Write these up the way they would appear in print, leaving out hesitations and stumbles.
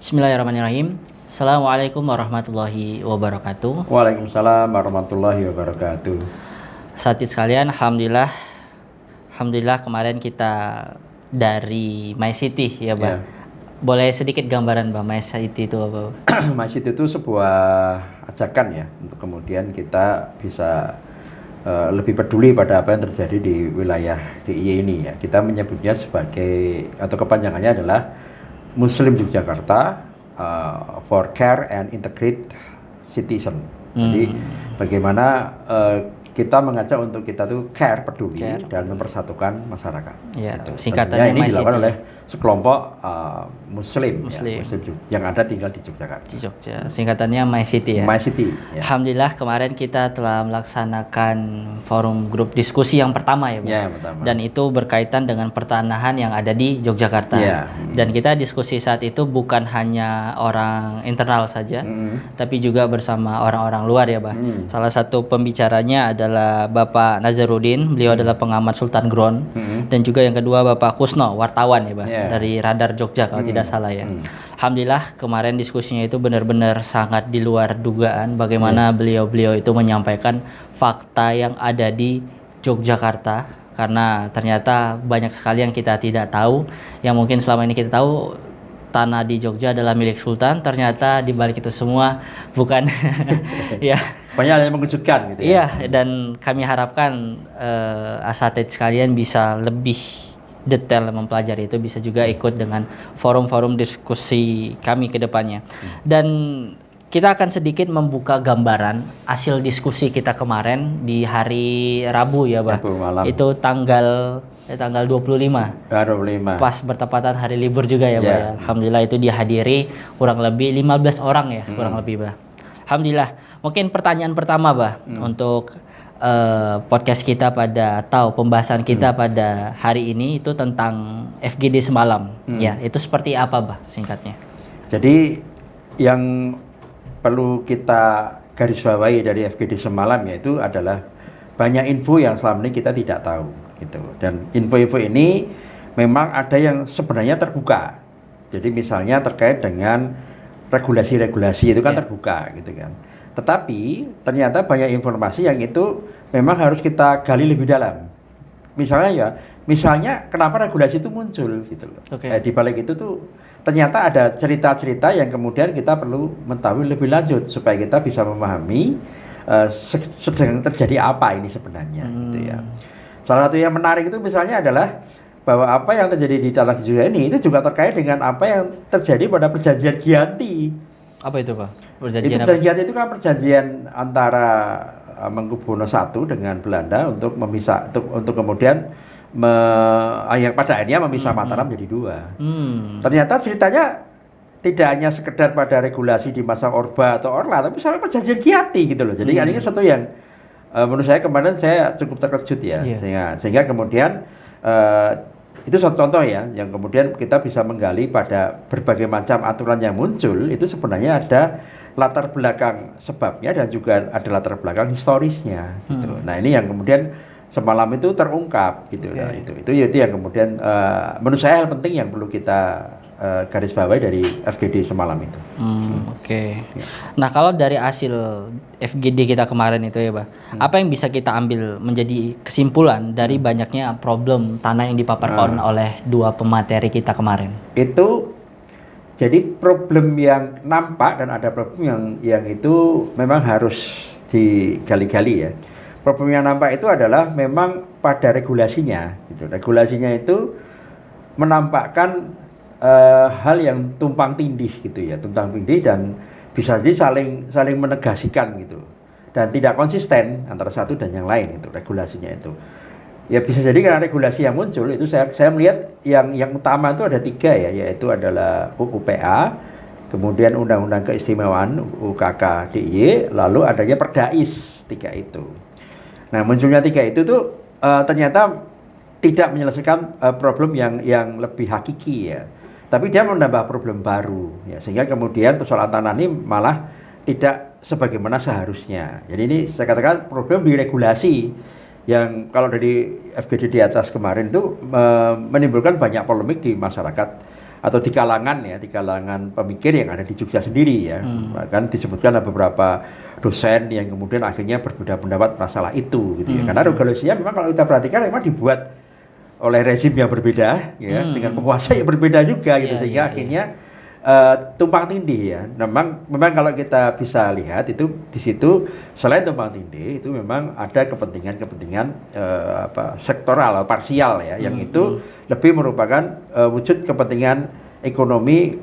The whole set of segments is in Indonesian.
Bismillahirrahmanirrahim. Assalamualaikum warahmatullahi wabarakatuh. Waalaikumsalam warahmatullahi wabarakatuh. Sahabat sekalian, alhamdulillah kemarin kita dari My City ya, Pak. Ya. Boleh sedikit gambaran, Pak, My City itu apa? Masjid itu sebuah ajakan ya untuk kemudian kita bisa lebih peduli pada apa yang terjadi di wilayah DIY ini ya. Kita menyebutnya sebagai atau kepanjangannya adalah Muslim Yogyakarta for Care and Integrate Citizen. Jadi bagaimana kita mengajak untuk kita tuh peduli dan mempersatukan masyarakat. Ya, gitu. singkatannya ini dilakukan MyCity. oleh sekelompok Muslim. Muslim. Yang ada tinggal di Yogyakarta. Di Jogja. Singkatannya My City ya. My City. Ya. Alhamdulillah kemarin kita telah melaksanakan forum grup diskusi yang pertama ya, Pak. Ya, pertama. Dan itu berkaitan dengan pertanahan yang ada di Yogyakarta. Ya. Dan kita diskusi saat itu bukan hanya orang internal saja, tapi juga bersama orang-orang luar ya, Pak. Salah satu pembicaranya adalah Bapak Nazarudin, beliau adalah pengamat Sultan Ground, dan juga yang kedua Bapak Kusno, wartawan ya, Pak, dari Radar Jogja kalau tidak salah ya. Alhamdulillah kemarin diskusinya itu benar-benar sangat di luar dugaan bagaimana beliau-beliau itu menyampaikan fakta yang ada di Yogyakarta, karena ternyata banyak sekali yang kita tidak tahu, yang mungkin selama ini kita tahu tanah di Jogja adalah milik Sultan, ternyata di balik itu semua bukan. Ya. Banyak yang mengejutkan gitu ya. Iya, dan kami harapkan asatid sekalian bisa lebih detail mempelajari itu, bisa juga ikut dengan forum-forum diskusi kami ke depannya. Dan kita akan sedikit membuka gambaran hasil diskusi kita kemarin di hari Rabu ya, Pak. Rabu malam. Itu tanggal 25. 25. Pas bertepatan hari libur juga ya, Pak. Ya. Ya. Alhamdulillah itu dihadiri kurang lebih 15 orang ya, kurang lebih, Pak. Alhamdulillah. Mungkin pertanyaan pertama, Pak, untuk podcast kita atau pembahasan kita pada hari ini itu tentang FGD semalam. Ya, itu seperti apa, Pak, singkatnya? Jadi yang perlu kita garis bawahi dari FGD semalam yaitu adalah banyak info yang selama ini kita tidak tahu gitu. Dan info-info ini memang ada yang sebenarnya terbuka. Jadi misalnya terkait dengan regulasi-regulasi itu kan terbuka gitu kan. Tetapi ternyata banyak informasi yang itu memang harus kita gali lebih dalam. Misalnya kenapa regulasi itu muncul gitu loh. Di balik itu tuh ternyata ada cerita-cerita yang kemudian kita perlu mengetahui lebih lanjut supaya kita bisa memahami sedang terjadi apa ini sebenarnya gitu ya. Salah satu yang menarik itu misalnya adalah bahwa apa yang terjadi di dalam Jogja ini itu juga terkait dengan apa yang terjadi pada perjanjian Giyanti. Apa itu, Pak? Perjanjian itu kan perjanjian antara Mangkubuwono I dengan Belanda untuk memisah untuk kemudian yang pada akhirnya memisah Mataram menjadi dua. Ternyata ceritanya tidak hanya sekedar pada regulasi di masa Orba atau Orla, tapi sampai perjanjian Giyanti gitu loh. Jadi ini satu yang menurut saya kemarin saya cukup terkejut ya, sehingga kemudian itu satu contoh ya, yang kemudian kita bisa menggali pada berbagai macam aturan yang muncul itu sebenarnya ada latar belakang sebabnya dan juga ada latar belakang historisnya gitu. Nah ini yang kemudian semalam itu terungkap gitu. Nah, itu yang kemudian menurut saya hal penting yang perlu kita garis bawahi dari FGD semalam itu. Ya. Nah kalau dari hasil FGD kita kemarin itu ya, Pak, apa yang bisa kita ambil menjadi kesimpulan dari banyaknya problem tanah yang dipaparkan oleh dua pemateri kita kemarin? Itu jadi problem yang nampak dan ada problem yang itu memang harus digali-gali ya. Problem yang nampak itu adalah memang pada regulasinya gitu. Regulasinya itu menampakkan hal yang tumpang tindih gitu ya, tumpang tindih dan bisa jadi saling menegasikan gitu dan tidak konsisten antara satu dan yang lain itu regulasinya itu. Ya bisa jadi karena regulasi yang muncul itu saya melihat yang utama itu ada 3 ya, yaitu adalah UPA, kemudian Undang-Undang Keistimewaan UKK DIY, lalu adanya Perdais 3 itu. Nah munculnya 3 itu tuh ternyata tidak menyelesaikan problem yang lebih hakiki ya. Tapi dia menambah problem baru, ya, sehingga kemudian persoalan tanah ini malah tidak sebagaimana seharusnya. Jadi ini saya katakan problem di regulasi yang kalau dari FGD di atas kemarin itu menimbulkan banyak polemik di masyarakat atau di kalangan pemikir yang ada di Jogja sendiri ya. Bahkan disebutkan ada beberapa dosen yang kemudian akhirnya berbeda pendapat masalah itu gitu ya. Karena regulasinya memang kalau kita perhatikan memang dibuat oleh rezim yang berbeda ya, dengan penguasa yang berbeda juga gitu, sehingga akhirnya tumpang tindih ya. Memang kalau kita bisa lihat itu di situ selain tumpang tindih itu memang ada kepentingan sektoral parsial ya, yang itu lebih merupakan wujud kepentingan ekonomi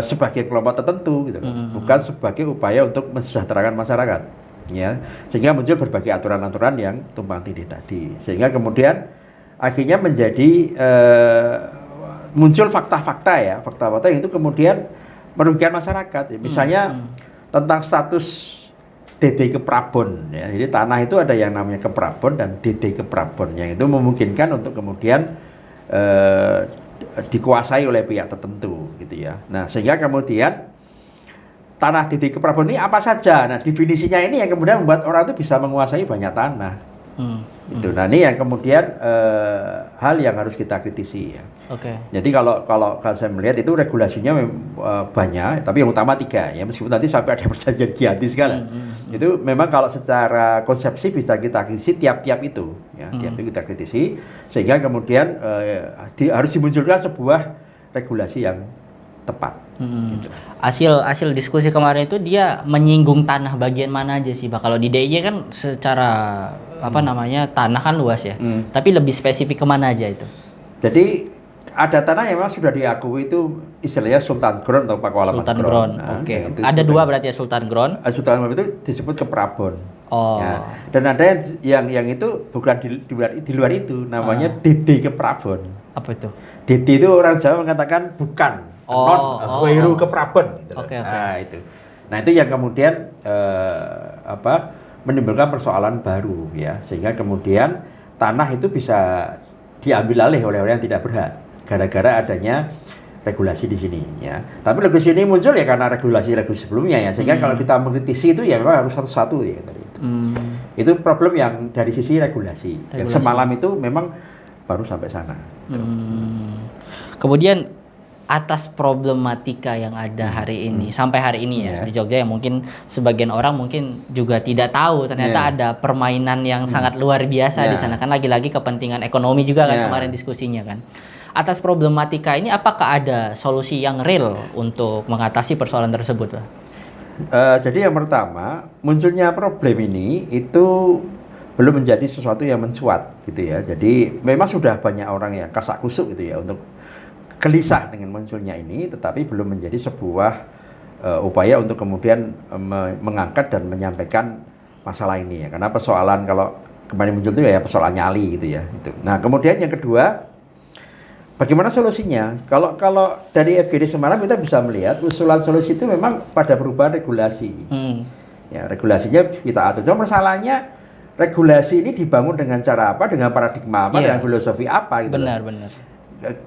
sebagai kelompok tertentu gitu, bukan sebagai upaya untuk mensejahterakan masyarakat ya, sehingga muncul berbagai aturan-aturan yang tumpang tindih tadi, sehingga kemudian akhirnya menjadi muncul fakta-fakta yang itu kemudian merugikan masyarakat. Misalnya tentang status DD Keprabon ya. Jadi tanah itu ada yang namanya Keprabon dan DD Keprabon, yang itu memungkinkan untuk kemudian dikuasai oleh pihak tertentu gitu ya. Nah, sehingga kemudian tanah DD Keprabon ini apa saja. Nah, definisinya ini yang kemudian membuat orang itu bisa menguasai banyak tanah. Itu. Nah, ini yang kemudian hal yang harus kita kritisi ya. Jadi kalau saya melihat itu regulasinya banyak, tapi yang utama 3 ya, meskipun nanti sampai ada perjanjian gigantis segala. Itu memang kalau secara konsepsi bisa kita kritisi tiap-tiap itu ya, tiap itu kita kritisi, sehingga kemudian harus dimunculkan sebuah regulasi yang tepat. Gitu. Hasil diskusi kemarin itu dia menyinggung tanah bagian mana aja sih, Pak? Kalau di DIY kan secara tanah kan luas ya, tapi lebih spesifik kemana aja itu? Jadi ada tanah yang memang sudah diakui itu istilahnya Sultan Ground atau Pakualaman Sultan Ground. Nah, ada 2 berarti ya, Sultan Ground. Sultan Ground itu disebut Keprabon. Ya. Dan ada yang itu bukan di luar itu, namanya DD Keprabon. Apa itu? DD itu orang Jawa mengatakan bukan, non Keprabon. Gitu. Nah itu. Nah itu yang kemudian menimbulkan persoalan baru ya, sehingga kemudian tanah itu bisa diambil alih oleh orang yang tidak berhak gara-gara adanya regulasi di sini ya. Tapi regulasi ini muncul ya karena regulasi sebelumnya ya, sehingga kalau kita mengkritisi itu ya memang harus satu-satu ya tadi itu. Itu problem yang dari sisi regulasi. Yang semalam itu memang baru sampai sana. Kemudian atas problematika yang ada hari ini sampai hari ini ya di Jogja, yang mungkin sebagian orang mungkin juga tidak tahu ternyata ada permainan yang sangat luar biasa di sana kan, lagi-lagi kepentingan ekonomi juga kan kemarin diskusinya kan. Atas problematika ini apakah ada solusi yang real untuk mengatasi persoalan tersebut, Pak? Jadi yang pertama, munculnya problem ini itu belum menjadi sesuatu yang mencuat gitu ya. Jadi memang sudah banyak orang yang kasak kusuk gitu ya untuk gelisah dengan munculnya ini, tetapi belum menjadi sebuah upaya untuk kemudian mengangkat dan menyampaikan masalah ini ya. Karena persoalan kalau kemarin muncul itu ya persoalan nyali gitu ya. Gitu. Nah kemudian yang kedua, bagaimana solusinya? Kalau dari FGD Semarang kita bisa melihat usulan solusi itu memang pada perubahan regulasi. Ya, regulasinya kita atur. Cuma masalahnya regulasi ini dibangun dengan cara apa, dengan paradigma apa, dengan filosofi apa gitu. Benar.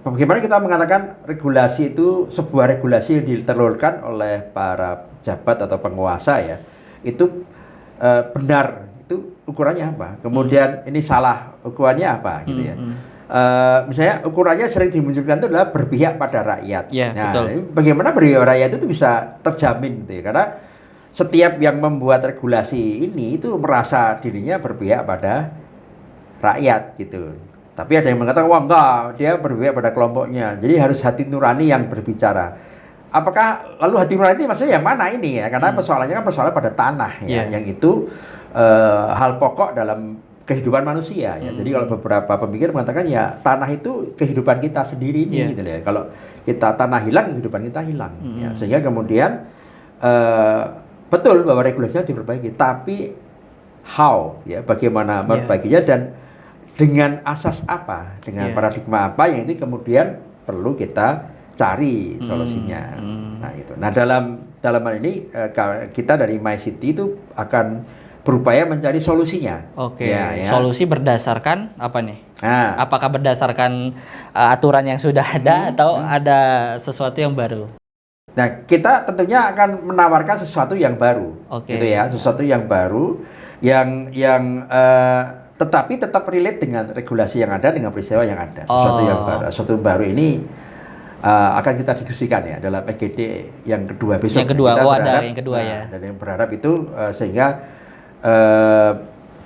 Bagaimana kita mengatakan regulasi itu sebuah regulasi yang ditelurkan oleh para pejabat atau penguasa ya, itu benar, itu ukurannya apa? Kemudian ini salah, ukurannya apa gitu ya. Misalnya ukurannya sering dimunculkan itu adalah berpihak pada rakyat. Nah, betul. Bagaimana berpihak pada rakyat itu bisa terjamin gitu ya? Karena setiap yang membuat regulasi ini itu merasa dirinya berpihak pada rakyat gitu. Tapi ada yang mengatakan, wah enggak, dia berpihak pada kelompoknya. Jadi harus hati nurani yang berbicara. Apakah lalu hati nurani itu maksudnya yang mana ini ya? Karena persoalannya kan persoalan pada tanah ya, yang itu hal pokok dalam kehidupan manusia ya. Jadi kalau beberapa pemikir mengatakan ya tanah itu kehidupan kita sendiri ini gitu ya. Kalau kita tanah hilang, kehidupan kita hilang. Ya. Sehingga kemudian betul bahwa regulasinya diperbaiki, tapi how ya, bagaimana memperbaikinya dan dengan asas apa, dengan paradigma apa yang ini kemudian perlu kita cari solusinya. Nah itu. Nah dalam hal ini kita dari My City itu akan berupaya mencari solusinya. Solusi berdasarkan apa nih? Apakah berdasarkan aturan yang sudah ada atau ada sesuatu yang baru? Nah kita tentunya akan menawarkan sesuatu yang baru, gitu ya, sesuatu yang baru yang tetapi tetap relate dengan regulasi yang ada, dengan peristiwa yang ada. Sesuatu yang baru. Sesuatu baru ini akan kita diskusikan ya dalam EGD yang kedua besok. Yang kedua, Kita ada berharap, yang kedua ya. Dan yang berharap itu sehingga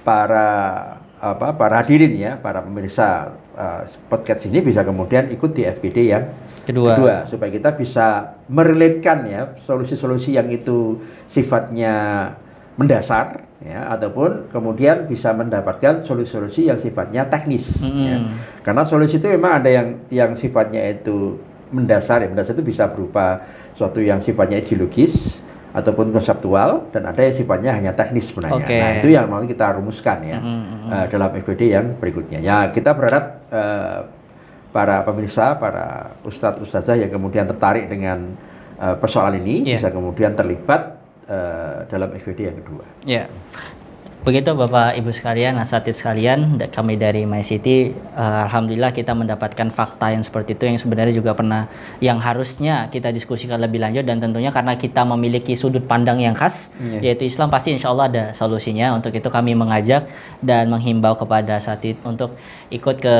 para hadirin ya, para pemirsa podcast ini bisa kemudian ikut di FGD yang kedua supaya kita bisa merelatekan ya solusi-solusi yang itu sifatnya mendasar ya ataupun kemudian bisa mendapatkan solusi-solusi yang sifatnya teknis ya. Karena solusi itu memang ada yang sifatnya itu mendasar ya. Mendasar itu bisa berupa suatu yang sifatnya ideologis ataupun konseptual dan ada yang sifatnya hanya teknis sebenarnya. Nah, itu yang mau kita rumuskan ya dalam FGD yang berikutnya. Ya, kita berharap para pemirsa, para ustadz-ustazah yang kemudian tertarik dengan persoalan ini bisa kemudian terlibat dalam FGD yang kedua. Ya. Begitu Bapak Ibu sekalian, asatidz sekalian, kami dari MyCity, alhamdulillah kita mendapatkan fakta yang seperti itu yang sebenarnya juga pernah yang harusnya kita diskusikan lebih lanjut dan tentunya karena kita memiliki sudut pandang yang khas yaitu Islam pasti insya Allah ada solusinya. Untuk itu kami mengajak dan menghimbau kepada asatidz untuk ikut ke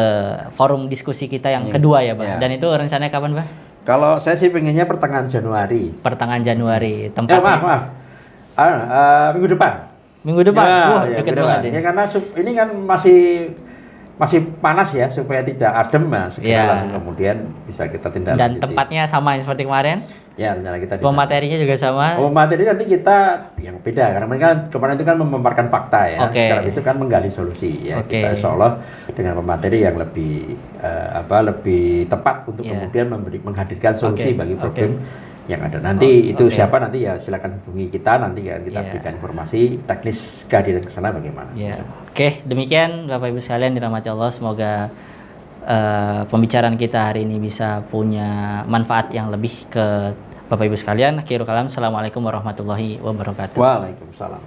forum diskusi kita yang kedua ya Pak. Dan itu rencananya kapan Pak? Kalau saya sih pengennya pertengahan Januari. Pertengahan Januari. Tempatnya? Maaf. Minggu depan. Minggu depan? Ya, deket banget ini. Karena ini kan masih panas ya, supaya tidak adem segera langsung kemudian bisa kita tindak lanjuti. Dan tempatnya sama seperti kemarin? Ya, rencana kita Pematerinya juga sama? Pemateri nanti kita yang beda, karena mereka kemarin itu kan memaparkan fakta ya. Sekarang besok kan menggali solusi ya. Kita insya Allah dengan pemateri yang lebih lebih tepat untuk kemudian menghadirkan solusi bagi problem yang ada. Nanti itu siapa nanti ya silakan hubungi kita, nanti ya kita berikan informasi teknis kehadiran ke sana bagaimana. Oke, demikian Bapak Ibu sekalian dirahmati Allah, semoga pembicaraan kita hari ini bisa punya manfaat yang lebih ke Bapak Ibu sekalian. Akhirul kalam, assalamualaikum warahmatullahi wabarakatuh. Waalaikumsalam.